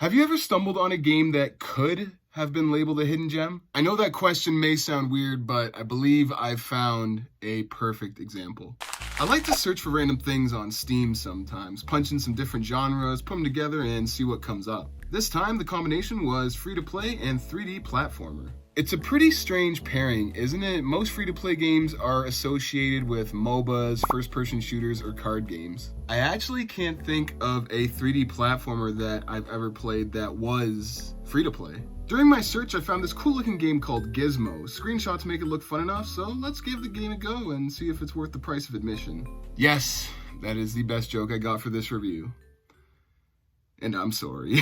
Have you ever stumbled on a game that could have been labeled a hidden gem? I know that question may sound weird, but I believe I've found a perfect example. I like to search for random things on Steam sometimes, punch in some different genres, put them together, and see what comes up. This time, the combination was free-to-play and 3D platformer. It's a pretty strange pairing, isn't it? Most free-to-play games are associated with MOBAs, first-person shooters, or card games. I actually can't think of a 3D platformer that I've ever played that was free-to-play. During my search, I found this cool-looking game called Gizmo. Screenshots make it look fun enough, so let's give the game a go and see if it's worth the price of admission. Yes, that is the best joke I got for this review. And I'm sorry.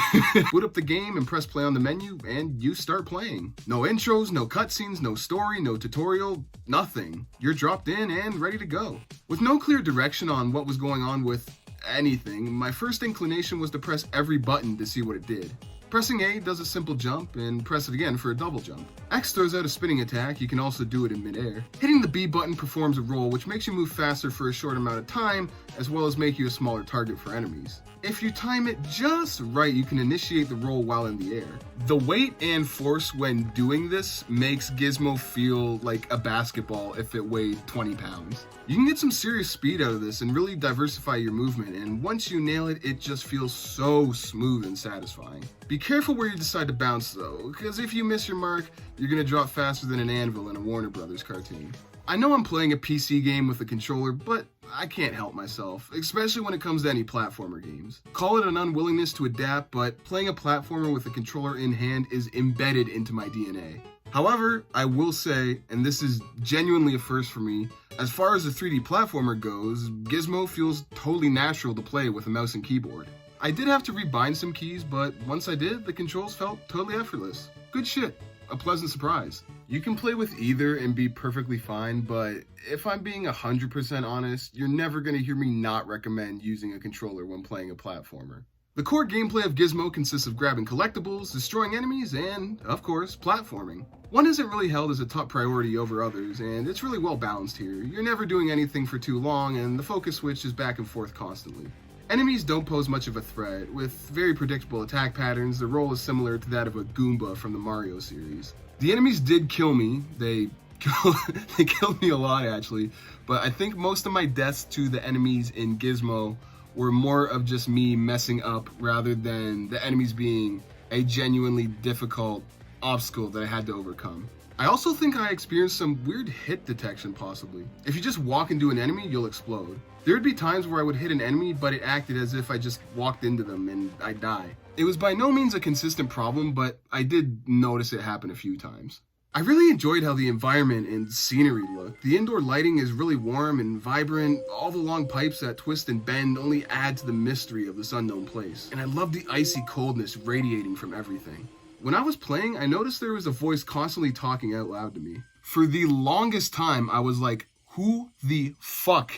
Boot up the game and press play on the menu, and you start playing. No intros, no cutscenes, no story, no tutorial, nothing. You're dropped in and ready to go. With no clear direction on what was going on with anything, my first inclination was to press every button to see what it did. Pressing A does a simple jump, and press it again for a double jump. X throws out a spinning attack, you can also do it in midair. Hitting the B button performs a roll, which makes you move faster for a short amount of time, as well as make you a smaller target for enemies. If you time it just right, you can initiate the roll while in the air. The weight and force when doing this makes Gizmo feel like a basketball if it weighed 20 pounds. You can get some serious speed out of this and really diversify your movement, and once you nail it, it just feels so smooth and satisfying. Be careful where you decide to bounce though, because if you miss your mark, you're gonna drop faster than an anvil in a Warner Brothers cartoon. I know I'm playing a PC game with a controller, but I can't help myself, especially when it comes to any platformer games. Call it an unwillingness to adapt, but playing a platformer with a controller in hand is embedded into my DNA. However, I will say, and this is genuinely a first for me, as far as the 3D platformer goes, Gizmo feels totally natural to play with a mouse and keyboard. I did have to rebind some keys, but once I did, the controls felt totally effortless. Good shit. A pleasant surprise. You can play with either and be perfectly fine, but if I'm being 100% honest, you're never going to hear me not recommend using a controller when playing a platformer. The core gameplay of Gizmo consists of grabbing collectibles, destroying enemies, and, of course, platforming. One isn't really held as a top priority over others, and it's really well balanced here. You're never doing anything for too long, and the focus switches back and forth constantly. Enemies don't pose much of a threat. With very predictable attack patterns, the role is similar to that of a Goomba from the Mario series. The enemies did kill me. They killed me a lot, actually, but I think most of my deaths to the enemies in Gizmo were more of just me messing up rather than the enemies being a genuinely difficult obstacle that I had to overcome. I also think I experienced some weird hit detection possibly. If you just walk into an enemy, you'll explode. There would be times where I would hit an enemy, but it acted as if I just walked into them and I'd die. It was by no means a consistent problem, but I did notice it happen a few times. I really enjoyed how the environment and scenery look. The indoor lighting is really warm and vibrant. All the long pipes that twist and bend only add to the mystery of this unknown place. And I love the icy coldness radiating from everything. When I was playing, I noticed there was a voice constantly talking out loud to me. For the longest time, I was like, who the fuck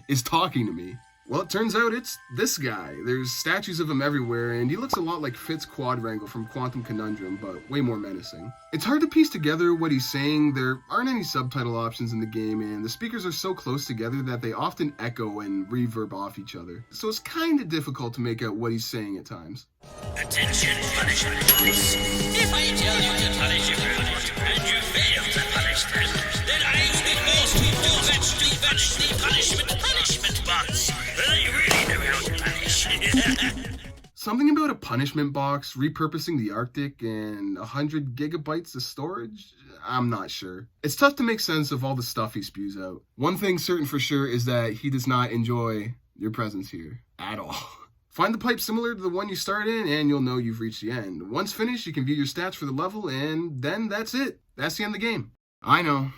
is talking to me? Well, it turns out it's this guy. There's statues of him everywhere, and he looks a lot like Fitz Quadrangle from Quantum Conundrum, but way more menacing. It's hard to piece together what he's saying. There aren't any subtitle options in the game, and the speakers are so close together that they often echo and reverb off each other. So it's kinda difficult to make out what he's saying at times. Attention, punishment police. If I tell you to punish a girl, and you fail to punish them, then I will be forced to fetch the punishment box. I really know how to punish. Something about a punishment box, repurposing the Arctic, and 100 gigabytes of storage? I'm not sure. It's tough to make sense of all the stuff he spews out. One thing certain for sure is that he does not enjoy your presence here at all. Find the pipe similar to the one you start in, and you'll know you've reached the end. Once finished, you can view your stats for the level, and then that's it. That's the end of the game. I know.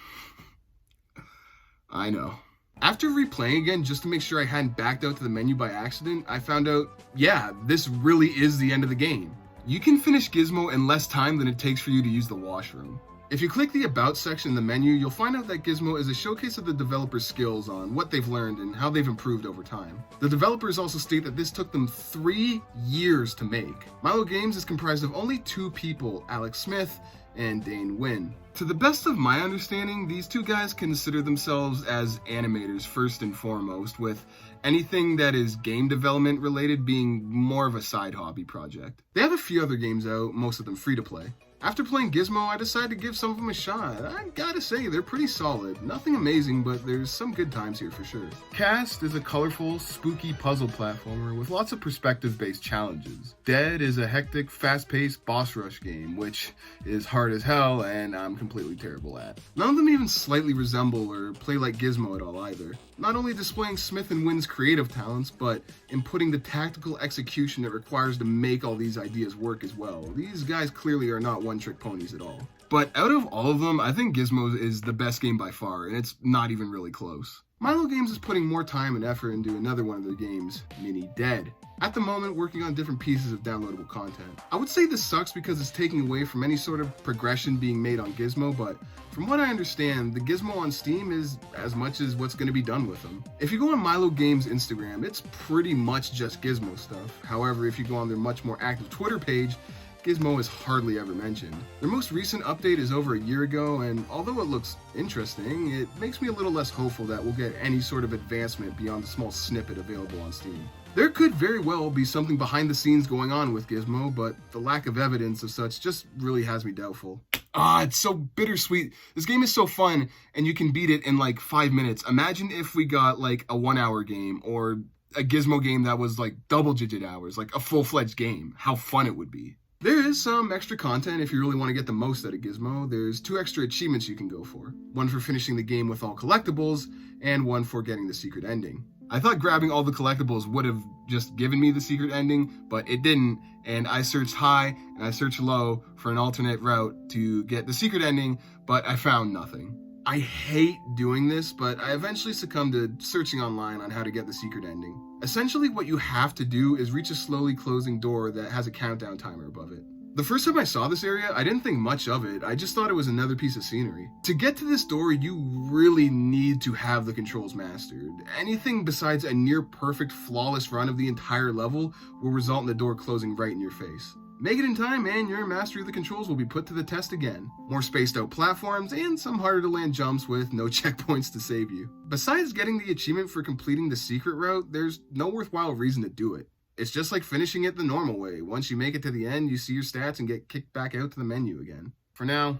After replaying again just to make sure I hadn't backed out to the menu by accident, I found out, yeah, this really is the end of the game. You can finish Gizmo in less time than it takes for you to use the washroom. If you click the About section in the menu, you'll find out that Gizmo is a showcase of the developers' skills on what they've learned and how they've improved over time. The developers also state that this took them 3 years to make. Milo Games is comprised of only 2 people, Alex Smith and Dane Wynn. To the best of my understanding, these 2 guys consider themselves as animators first and foremost, with anything that is game development related being more of a side hobby project. They have a few other games out, most of them free to play. After playing Gizmo, I decided to give some of them a shot. I gotta say, they're pretty solid. Nothing amazing, but there's some good times here for sure. Cast is a colorful, spooky puzzle platformer with lots of perspective-based challenges. Dead is a hectic, fast-paced boss rush game, which is hard as hell and I'm completely terrible at. None of them even slightly resemble or play like Gizmo at all either. Not only displaying Smith and Wynn's creative talents, but in putting the tactical execution it requires to make all these ideas work as well. These guys clearly are not one-trick ponies at all. But out of all of them, I think Gizmo is the best game by far, and it's not even really close. Milo Games is putting more time and effort into another one of their games, Mini Dead. At the moment, working on different pieces of downloadable content. I would say this sucks because it's taking away from any sort of progression being made on Gizmo, but from what I understand, the Gizmo on Steam is as much as what's going to be done with them. If you go on Milo Games Instagram, it's pretty much just Gizmo stuff. However, if you go on their much more active Twitter page, Gizmo is hardly ever mentioned. Their most recent update is over a year ago, and although it looks interesting, it makes me a little less hopeful that we'll get any sort of advancement beyond the small snippet available on Steam. There could very well be something behind the scenes going on with Gizmo, but the lack of evidence of such just really has me doubtful. It's so bittersweet. This game is so fun, and you can beat it in like 5 minutes. Imagine if we got like a 1-hour game, or a Gizmo game that was like double-digit hours, like a full-fledged game. How fun it would be. There is some extra content if you really want to get the most out of Gizmo. There's 2 extra achievements you can go for. One for finishing the game with all collectibles, and one for getting the secret ending. I thought grabbing all the collectibles would have just given me the secret ending, but it didn't, and I searched high and I searched low for an alternate route to get the secret ending, but I found nothing. I hate doing this, but I eventually succumbed to searching online on how to get the secret ending. Essentially, what you have to do is reach a slowly closing door that has a countdown timer above it. The first time I saw this area, I didn't think much of it. I just thought it was another piece of scenery. To get to this door, you really need to have the controls mastered. Anything besides a near perfect, flawless run of the entire level will result in the door closing right in your face. Make it in time, and your mastery of the controls will be put to the test again. More spaced out platforms, and some harder to land jumps with no checkpoints to save you. Besides getting the achievement for completing the secret route, there's no worthwhile reason to do it. It's just like finishing it the normal way. Once you make it to the end, you see your stats and get kicked back out to the menu again. For now,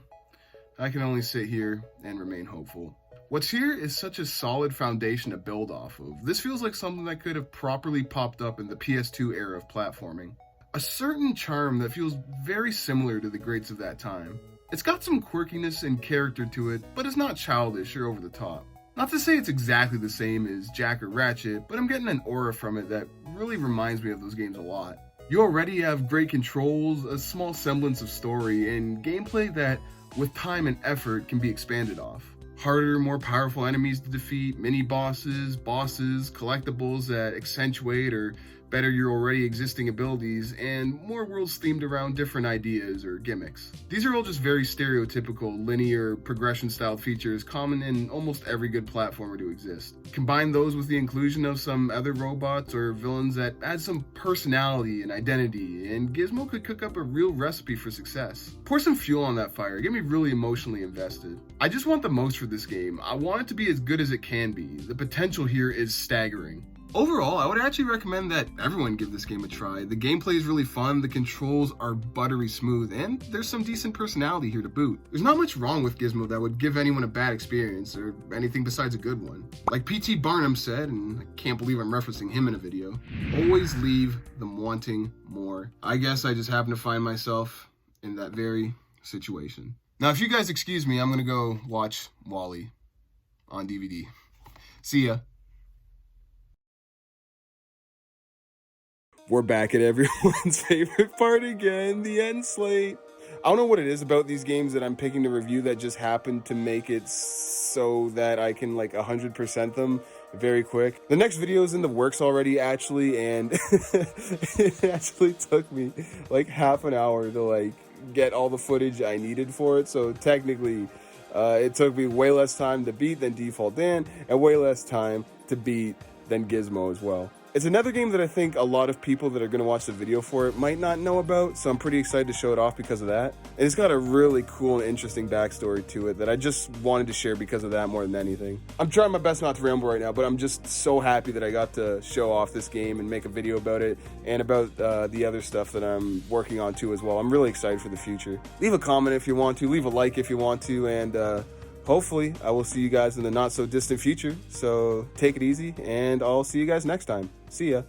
I can only sit here and remain hopeful. What's here is such a solid foundation to build off of. This feels like something that could have properly popped up in the PS2 era of platforming. A certain charm that feels very similar to the greats of that time. It's got some quirkiness and character to it, but it's not childish or over the top. Not to say it's exactly the same as Jack or Ratchet, but I'm getting an aura from it that really reminds me of those games a lot. You already have great controls, a small semblance of story, and gameplay that, with time and effort, can be expanded off. Harder, more powerful enemies to defeat, mini-bosses, bosses, collectibles that accentuate or better your already existing abilities, and more worlds themed around different ideas or gimmicks. These are all just very stereotypical, linear, progression-style features common in almost every good platformer to exist. Combine those with the inclusion of some other robots or villains that add some personality and identity, and Gizmo could cook up a real recipe for success. Pour some fuel on that fire, get me really emotionally invested. I just want the most for this game. I want it to be as good as it can be. The potential here is staggering. Overall, I would actually recommend that everyone give this game a try. The gameplay is really fun, the controls are buttery smooth, and there's some decent personality here to boot. There's not much wrong with Gizmo that would give anyone a bad experience, or anything besides a good one. Like P.T. Barnum said, and I can't believe I'm referencing him in a video, always leave them wanting more. I guess I just happen to find myself in that very situation. Now, if you guys excuse me, I'm gonna go watch WALL-E on DVD. See ya. We're back at everyone's favorite part again, the end slate. I don't know what it is about these games that I'm picking to review that just happened to make it so that I can like 100% them very quick. The next video is in the works already, actually, and it actually took me like half an hour to like get all the footage I needed for it. So technically, it took me way less time to beat than Default Dan, and way less time to beat than Gizmo as well. It's another game that I think a lot of people that are going to watch the video for it might not know about, so I'm pretty excited to show it off because of that. And it's got a really cool and interesting backstory to it that I just wanted to share because of that more than anything. I'm trying my best not to ramble right now, but I'm just so happy that I got to show off this game and make a video about it, and about the other stuff that I'm working on too as well. I'm really excited for the future. Leave a comment if you want to, leave a like if you want to, and hopefully I will see you guys in the not so distant future. So take it easy, and I'll see you guys next time. See ya.